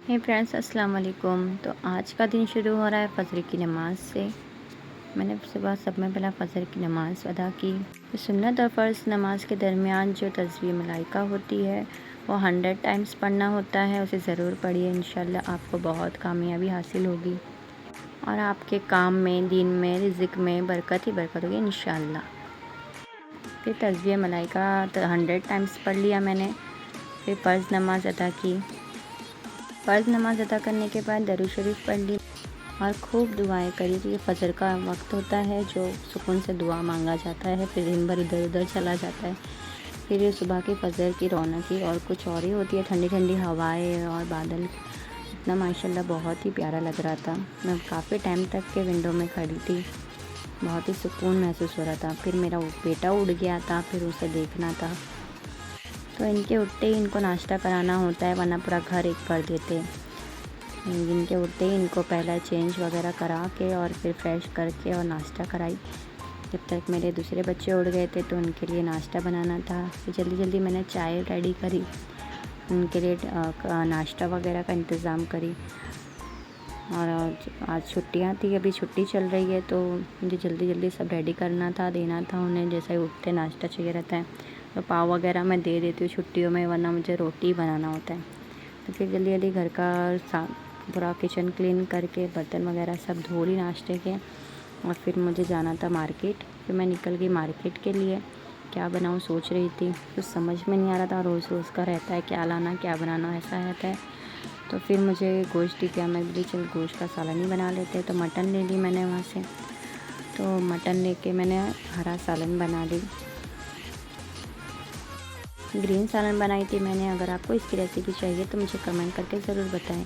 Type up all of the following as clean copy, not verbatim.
हे friends, अस्सलाम वालेकुम। तो आज का दिन शुरू हो रहा है फ़जर की नमाज़ से। मैंने सुबह सब में पहला फ़जर की नमाज़ अदा की। तो सुन्नत और फ़र्ज़ नमाज के दरमियान जो तस्बीह मलाइका होती है वो 100 टाइम्स पढ़ना होता है। उसे ज़रूर पढ़िए, इंशाल्लाह आपको बहुत कामयाबी हासिल होगी और आपके काम में, दीन में, रिज़्क़ में बरकत ही बरकत होगी इंशाल्लाह। फिर तस्बीह मलाइका 100 टाइम्स पढ़ लिया मैंने। फिर फ़र्ज़ नमाज़ अदा की। फ़र्ज़ नमाज़ अदा करने के बाद दरूद शरीफ पढ़ ली और खूब दुआएं करी। तो ये फ़जर का वक्त होता है जो सुकून से दुआ मांगा जाता है। फिर दिन भर इधर उधर चला जाता है। फिर ये सुबह की फ़जर की रौनक ही और कुछ और ही होती है। ठंडी ठंडी हवाएं और बादल, इतना माशाल्लाह बहुत ही प्यारा लग रहा था। मैं काफ़ी टाइम तक के विंडो में खड़ी थी, बहुत ही सुकून महसूस हो रहा था। फिर मेरा बेटा उड़ गया था, फिर उसे देखना था। तो इनके उठते ही इनको नाश्ता कराना होता है, वरना पूरा घर एक कर देते। इनके उठते ही इनको पहला चेंज वगैरह करा के और फिर फ्रेश करके और नाश्ता कराई। जब तक मेरे दूसरे बच्चे उड़ गए थे तो उनके लिए नाश्ता बनाना था। फिर जल्दी जल्दी मैंने चाय रेडी करी, उनके लिए नाश्ता वगैरह का इंतज़ाम करी। और आज छुट्टियां थी, अभी छुट्टी चल रही है, तो मुझे जल्दी जल्दी सब रेडी करना था, देना था उन्हें। जैसे ही उठते नाश्ता चाहिए रहता है तो पाव वगैरह मैं दे देती हूँ छुट्टियों में, वरना मुझे रोटी बनाना होता है। तो फिर जल्दी जल्दी घर का पूरा किचन क्लीन करके बर्तन वगैरह सब धो ली नाश्ते के। और फिर मुझे जाना था मार्केट। फिर मैं निकल गई मार्केट के लिए। क्या बनाऊँ सोच रही थी, कुछ समझ में नहीं आ रहा था। रोज़ रोज़ का रहता है क्या लाना क्या बनाना, ऐसा रहता है। तो फिर मुझे गोश्त दिखा, मैं बोली चल गोश्त का सालन ही बना लेते हैं। तो मटन ले ली मैंने वहाँ से। तो मटन लेके मैंने हरा सालन बना ली, ग्रीन सालन बनाई थी मैंने। अगर आपको इसकी रेसिपी चाहिए तो मुझे कमेंट करके ज़रूर बताएं।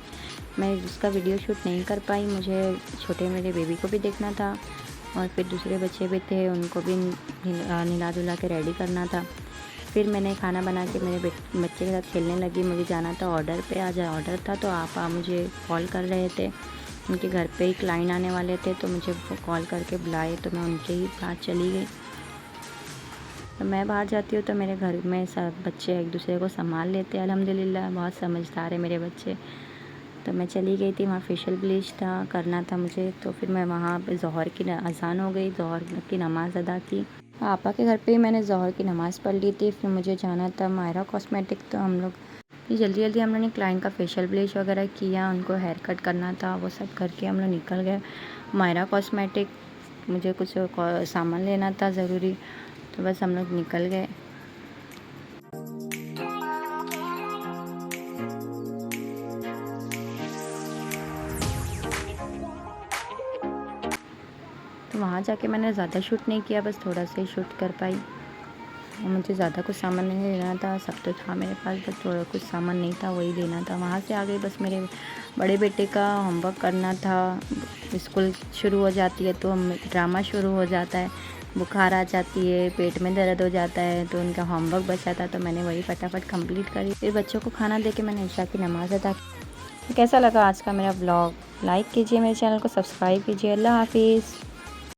मैं उसका वीडियो शूट नहीं कर पाई, मुझे छोटे मेरे बेबी को भी देखना था और फिर दूसरे बच्चे भी थे, उनको भी नहला धुला के रेडी करना था। फिर मैंने खाना बना के मेरे बच्चे के साथ खेलने लगी। मुझे जाना था ऑर्डर पे, आज ऑर्डर था। तो आप मुझे कॉल कर रहे थे, उनके घर पे ही क्लाइंट आने वाले थे, तो मुझे कॉल करके बुलाए, तो मैं उनके ही साथ चली गई। तो मैं बाहर जाती हूँ तो मेरे घर में सब बच्चे एक दूसरे को संभाल लेते हैं, अल्हम्दुलिल्लाह बहुत समझदार है मेरे बच्चे। तो मैं चली गई थी, वहाँ फेशियल ब्लीच था, करना था मुझे। तो फिर मैं वहाँ पे ज़ोहर की अज़ान हो गई, ज़ोहर की नमाज़ अदा की। आपा के घर पे ही मैंने ज़ोहर की नमाज़ पढ़ ली थी। फिर मुझे जाना था मायरा कॉस्मेटिक। तो हम लोग जल्दी जल्दी हम लोग ने क्लाइंट का फेशियल ब्लीच वगैरह किया, उनको हेयर कट करना था, वो सब करके हम लोग निकल गए मायरा कॉस्मेटिक। मुझे कुछ सामान लेना था ज़रूरी, तो बस हम लोग निकल गए। तो वहाँ जाके मैंने ज़्यादा शूट नहीं किया, बस थोड़ा सा ही शूट कर पाई। मुझे ज़्यादा कुछ सामान नहीं लेना था, सब तो था मेरे पास, बस थोड़ा कुछ सामान नहीं था, वही लेना था। वहाँ से आ गई, बस मेरे बड़े बेटे का होमवर्क करना था। स्कूल शुरू हो जाती है तो ड्रामा शुरू हो जाता है, बुखार आ जाती है, पेट में दर्द हो जाता है, तो उनका होमवर्क बचा था, तो मैंने वही फटाफट कंप्लीट करी। फिर बच्चों को खाना दे के मैंने ईशा की नमाज़ अदा की। कैसा लगा आज का मेरा ब्लॉग? लाइक कीजिए, मेरे चैनल को सब्सक्राइब कीजिए। अल्लाह हाफिज़।